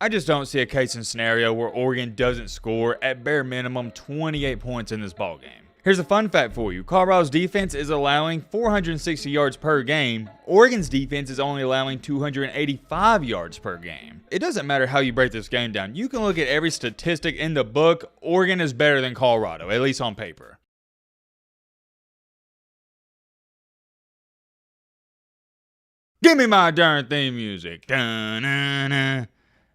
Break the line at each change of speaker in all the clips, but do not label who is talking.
I just don't see a case and scenario where Oregon doesn't score at bare minimum 28 points in this ballgame. Here's a fun fact for you. Colorado's defense is allowing 460 yards per game. Oregon's defense is only allowing 285 yards per game. It doesn't matter how you break this game down. You can look at every statistic in the book. Oregon is better than Colorado, at least on paper. Give me my darn theme music. Dun-na-na.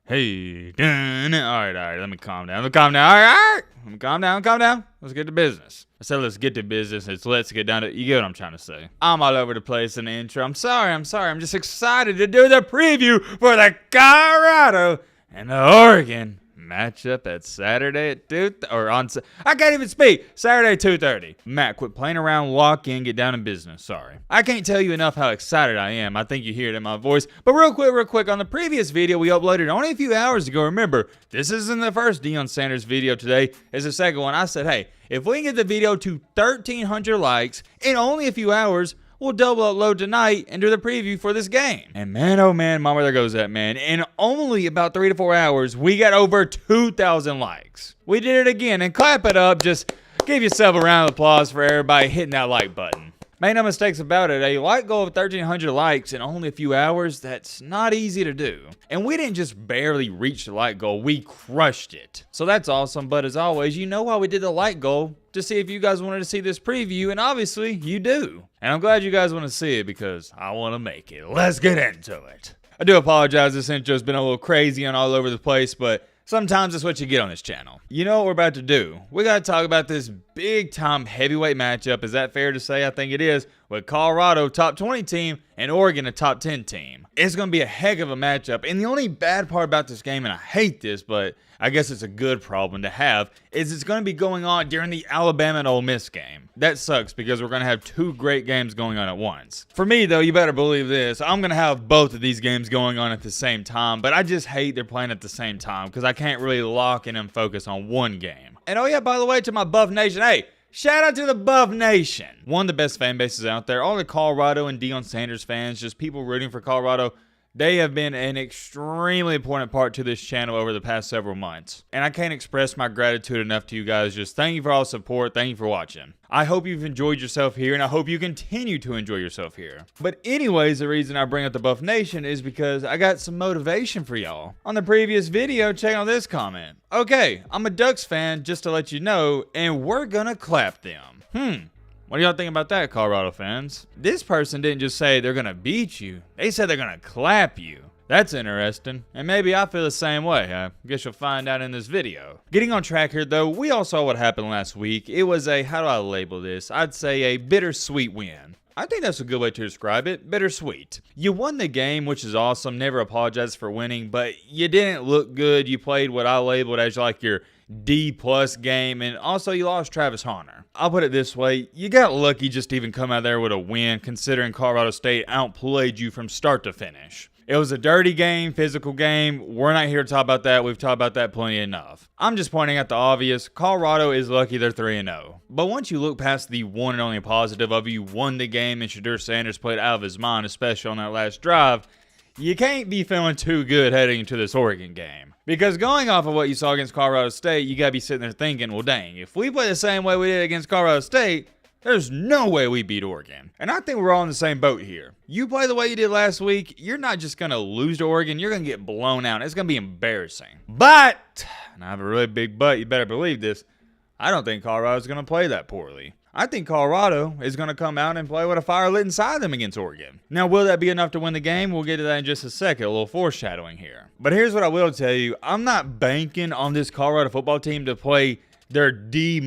Hey, alright, let me calm down. Alright, let me calm down. Let's get to business. I said let's get to business. It's let's get down to, you get what I'm trying to say. I'm all over the place in the intro. I'm sorry. I'm just excited to do the preview for the Colorado and the Oregon matchup at Saturday at 2, or on, I can't even speak. Saturday 2:30. Matt, quit playing around, lock in, get down to business. Sorry. I can't tell you enough how excited I am. I think you hear it in my voice. But real quick, on the previous video we uploaded only a few hours ago, remember, this isn't the first Deion Sanders video today. It's the second one. I said, hey, if we can get the video to 1,300 likes in only a few hours, we'll double upload tonight and do the preview for this game. And man, oh man, mama, there goes that man. In only about 3 to 4 hours, we got over 2,000 likes. We did it again, and clap it up. Just give yourself a round of applause for everybody hitting that like button. Make no mistakes about it, a like goal of 1,300 likes in only a few hours, that's not easy to do. And we didn't just barely reach the like goal, we crushed it. So that's awesome, but as always, you know why we did the like goal? To see if you guys wanted to see this preview, and obviously, you do. And I'm glad you guys want to see it because I want to make it. Let's get into it. I do apologize, this intro's been a little crazy and all over the place, but sometimes that's what you get on this channel. You know what we're about to do? We got to talk about this big-time heavyweight matchup. Is that fair to say? I think it is. With Colorado, top 20 team, and Oregon, a top 10 team. It's going to be a heck of a matchup. And the only bad part about this game, and I hate this, but I guess it's a good problem to have, is it's going to be going on during the Alabama and Ole Miss game. That sucks because we're going to have two great games going on at once. For me, though, you better believe this. I'm going to have both of these games going on at the same time, but I just hate they're playing at the same time because I can't really lock in and focus on one game. And oh yeah, by the way, to my Buff Nation, hey, shout out to the Buff Nation. One of the best fan bases out there. All the Colorado and Deion Sanders fans, just people rooting for Colorado. They have been an extremely important part to this channel over the past several months. And I can't express my gratitude enough to you guys. Just thank you for all the support. Thank you for watching. I hope you've enjoyed yourself here, and I hope you continue to enjoy yourself here. But anyways, the reason I bring up the Buff Nation is because I got some motivation for y'all. On the previous video, check out this comment. Okay, I'm a Ducks fan, just to let you know, and we're gonna clap them. What do y'all think about that, Colorado fans? This person didn't just say they're gonna beat you. They said they're gonna clap you. That's interesting, and maybe I feel the same way. I guess you'll find out in this video. Getting on track here though, we all saw what happened last week. It was a, how do I label this? I'd say a bittersweet win. I think that's a good way to describe it, bittersweet. You won the game, which is awesome, never apologize for winning, but you didn't look good. You played what I labeled as like your D+ game, and also you lost Travis Hunter. I'll put it this way, you got lucky just to even come out there with a win, considering Colorado State outplayed you from start to finish. It was a dirty game, physical game. We're not here to talk about that. We've talked about that plenty enough. I'm just pointing out the obvious. Colorado is lucky they're 3-0. But once you look past the one and only positive of you won the game and Shedeur Sanders played out of his mind, especially on that last drive, you can't be feeling too good heading into this Oregon game. Because going off of what you saw against Colorado State, you got to be sitting there thinking, well, dang, if we play the same way we did against Colorado State, there's no way we beat Oregon. And I think we're all in the same boat here. You play the way you did last week, you're not just going to lose to Oregon, you're going to get blown out. It's going to be embarrassing. But, and I have a really big but, you better believe this, I don't think Colorado's going to play that poorly. I think Colorado is going to come out and play with a fire lit inside them against Oregon. Now, will that be enough to win the game? We'll get to that in just a second, a little foreshadowing here. But here's what I will tell you. I'm not banking on this Colorado football team to play their D-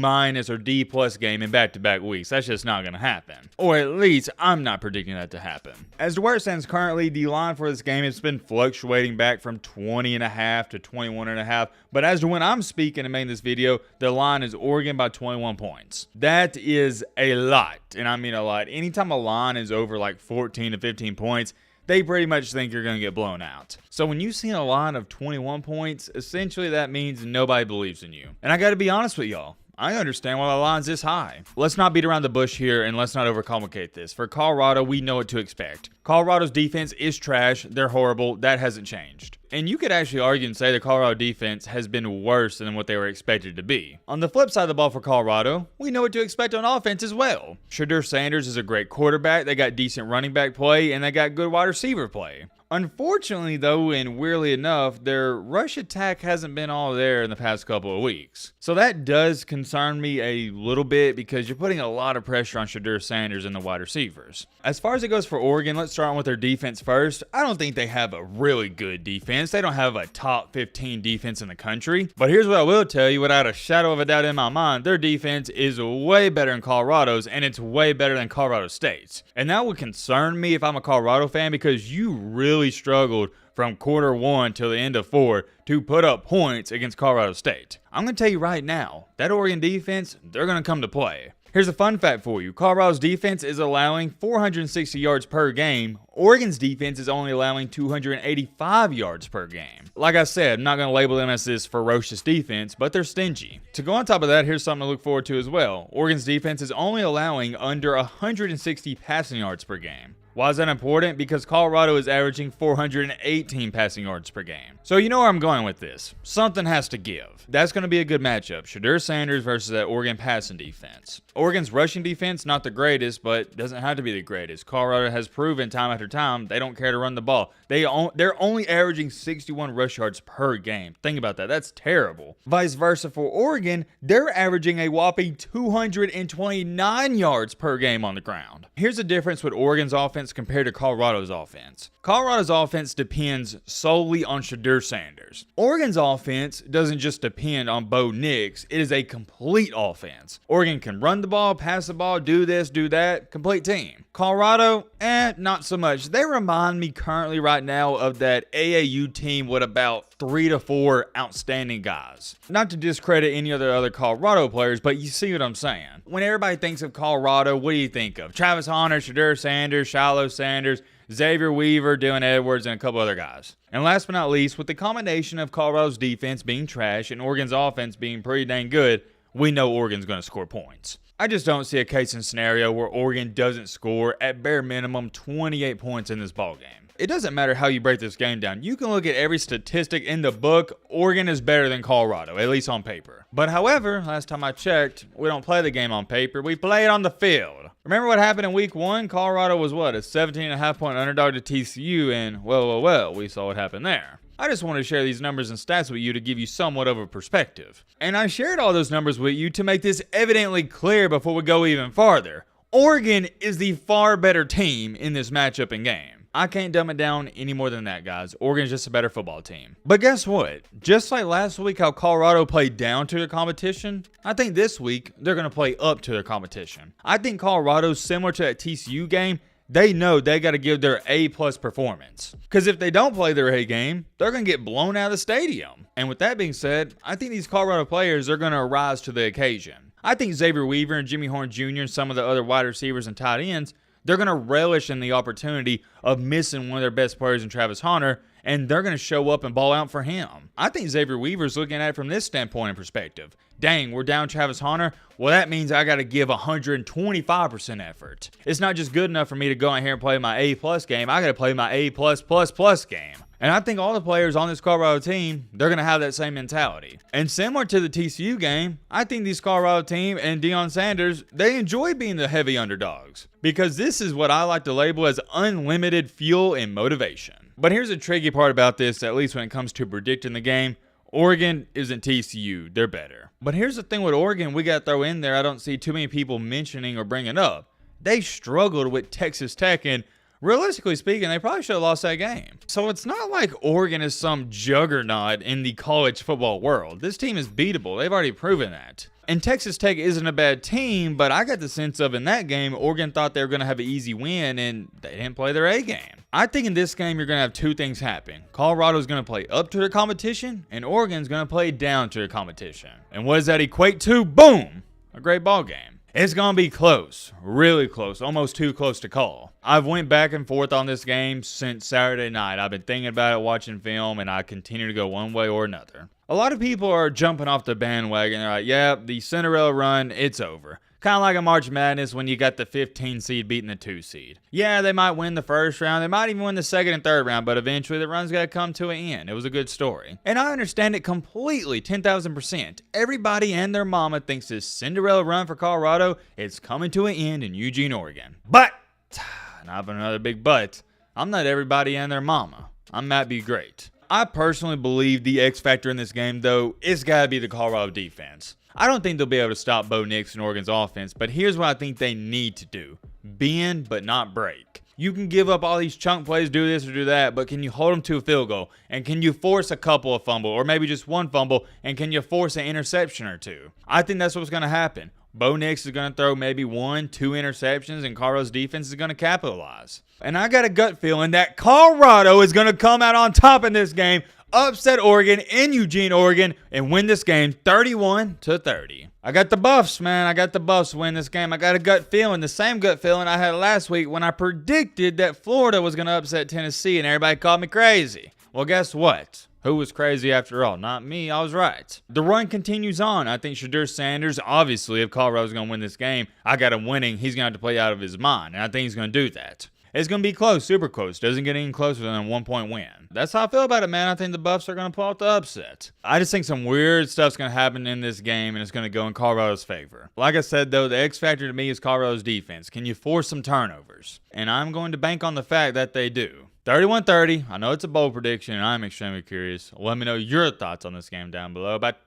or D+ game in back-to-back weeks. That's just not going to happen. Or at least, I'm not predicting that to happen. As to where it stands currently, the line for this game has been fluctuating back from 20.5 to 21.5. But as to when I'm speaking and making this video, the line is Oregon by 21 points. That is a lot, and I mean a lot. Anytime a line is over like 14 to 15 points, they pretty much think you're going to get blown out. So when you see a line of 21 points, essentially that means nobody believes in you. And I got to be honest with y'all. I understand why the line's this high. Let's not beat around the bush here and let's not overcomplicate this. For Colorado, we know what to expect. Colorado's defense is trash. They're horrible. That hasn't changed. And you could actually argue and say the Colorado defense has been worse than what they were expected to be. On the flip side of the ball for Colorado, we know what to expect on offense as well. Shedeur Sanders is a great quarterback. They got decent running back play and they got good wide receiver play. Unfortunately, though, and weirdly enough, their rush attack hasn't been all there in the past couple of weeks. So that does concern me a little bit because you're putting a lot of pressure on Shedeur Sanders and the wide receivers. As far as it goes for Oregon, let's start with their defense first. I don't think they have a really good defense. They don't have a top 15 defense in the country. But here's what I will tell you without a shadow of a doubt in my mind. Their defense is way better than Colorado's, and it's way better than Colorado State's. And that would concern me if I'm a Colorado fan because you really struggled from quarter 1 till the end of 4 to put up points against Colorado State. I'm going to tell you right now, that Oregon defense, they're going to come to play. Here's a fun fact for you. Colorado's defense is allowing 460 yards per game. Oregon's defense is only allowing 285 yards per game. Like I said, I'm not going to label them as this ferocious defense, but they're stingy. To go on top of that, here's something to look forward to as well. Oregon's defense is only allowing under 160 passing yards per game. Why is that important? Because Colorado is averaging 418 passing yards per game. So you know where I'm going with this. Something has to give. That's going to be a good matchup. Shedeur Sanders versus that Oregon passing defense. Oregon's rushing defense, not the greatest, but doesn't have to be the greatest. Colorado has proven time after time they don't care to run the ball. They're only averaging 61 rush yards per game. Think about that. That's terrible. Vice versa for Oregon, they're averaging a whopping 229 yards per game on the ground. Here's the difference with Oregon's offense compared to Colorado's offense. Colorado's offense depends solely on Shedeur Sanders. Oregon's offense doesn't just depend on Bo Nix. It is a complete offense. Oregon can run the ball, pass the ball, do this, do that. Complete team. Colorado, not so much. They remind me currently right now of that AAU team with about 3 to 4 outstanding guys. Not to discredit any of the other Colorado players, but you see what I'm saying. When everybody thinks of Colorado, what do you think of? Travis Hunter, Shedeur Sanders, Shiloh Sanders, Xavier Weaver, Dylan Edwards, and a couple other guys. And last but not least, with the combination of Colorado's defense being trash and Oregon's offense being pretty dang good, we know Oregon's going to score points. I just don't see a case and scenario where Oregon doesn't score at bare minimum 28 points in this ballgame. It doesn't matter how you break this game down. You can look at every statistic in the book. Oregon is better than Colorado, at least on paper. But however, last time I checked, we don't play the game on paper. We play it on the field. Remember what happened in week 1? Colorado was what? A 17.5 point underdog to TCU, and well, we saw what happened there. I just want to share these numbers and stats with you to give you somewhat of a perspective. And I shared all those numbers with you to make this evidently clear before we go even farther. Oregon is the far better team in this matchup and game. I can't dumb it down any more than that, guys. Oregon's just a better football team. But guess what? Just like last week how Colorado played down to their competition, I think this week they're going to play up to their competition. I think Colorado's similar to that TCU game. They know they got to give their A-plus performance. Because if they don't play their A game, they're going to get blown out of the stadium. And with that being said, I think these Colorado players are going to rise to the occasion. I think Xavier Weaver and Jimmy Horn Jr. and some of the other wide receivers and tight ends, they're going to relish in the opportunity of missing one of their best players in Travis Hunter, and they're going to show up and ball out for him. I think Xavier Weaver's looking at it from this standpoint and perspective. Dang, we're down Travis Hunter. Well, that means I got to give 125% effort. It's not just good enough for me to go out here and play my A-plus game. I got to play my A-plus game. And I think all the players on this Colorado team, they're going to have that same mentality. And similar to the TCU game, I think this Colorado team and Deion Sanders, they enjoy being the heavy underdogs. Because this is what I like to label as unlimited fuel and motivation. But here's the tricky part about this, at least when it comes to predicting the game. Oregon isn't TCU. They're better. But here's the thing with Oregon we got to throw in there I don't see too many people mentioning or bringing up. They struggled with Texas Tech, and realistically speaking, they probably should have lost that game. So it's not like Oregon is some juggernaut in the college football world. This team is beatable. They've already proven that. And Texas Tech isn't a bad team, but I got the sense of in that game, Oregon thought they were going to have an easy win, and they didn't play their A game. I think in this game, you're going to have two things happen. Colorado's going to play up to their competition, and Oregon's going to play down to their competition. And what does that equate to? Boom! A great ball game. It's going to be close, really close, almost too close to call. I've went back and forth on this game since Saturday night. I've been thinking about it, watching film, and I continue to go one way or another. A lot of people are jumping off the bandwagon. They're like, yeah, the Cinderella run, it's over. Kind of like a March Madness when you got the 15 seed beating the 2 seed. Yeah, they might win the first round. They might even win the second and third round, but eventually the run's got to come to an end. It was a good story. And I understand it completely, 10,000%. Everybody and their mama thinks this Cinderella run for Colorado is coming to an end in Eugene, Oregon. But, not another big but, I'm not everybody and their mama. I'm MattBeGreat's. I personally believe the X factor in this game, though, it's got to be the Colorado defense. I don't think they'll be able to stop Bo Nix and Oregon's offense, but here's what I think they need to do. Bend, but not break. You can give up all these chunk plays, do this or do that, but can you hold them to a field goal? And can you force a couple of fumble, or maybe just one fumble, and can you force an interception or two? I think that's what's going to happen. Bo Nix is going to throw maybe 1-2 interceptions, and Colorado's defense is going to capitalize. And I got a gut feeling that Colorado is going to come out on top in this game, upset Oregon in Eugene, Oregon, and win this game 31-30. I got the Buffs, man. I got the Buffs win this game. I got a gut feeling, the same gut feeling I had last week when I predicted that Florida was going to upset Tennessee, and everybody called me crazy. Well, guess what? Who was crazy after all? Not me. I was right. The run continues on. I think Shedeur Sanders, obviously, if Colorado's going to win this game, I got him winning. He's going to have to play out of his mind, and I think he's going to do that. It's going to be close, super close. Doesn't get any closer than a 1-point win. That's how I feel about it, man. I think the Buffs are going to pull out the upset. I just think some weird stuff's going to happen in this game, and it's going to go in Colorado's favor. Like I said, though, the X factor to me is Colorado's defense. Can you force some turnovers? And I'm going to bank on the fact that they do. 31-30. I know it's a bold prediction, and I'm extremely curious. Let me know your thoughts on this game down below. But,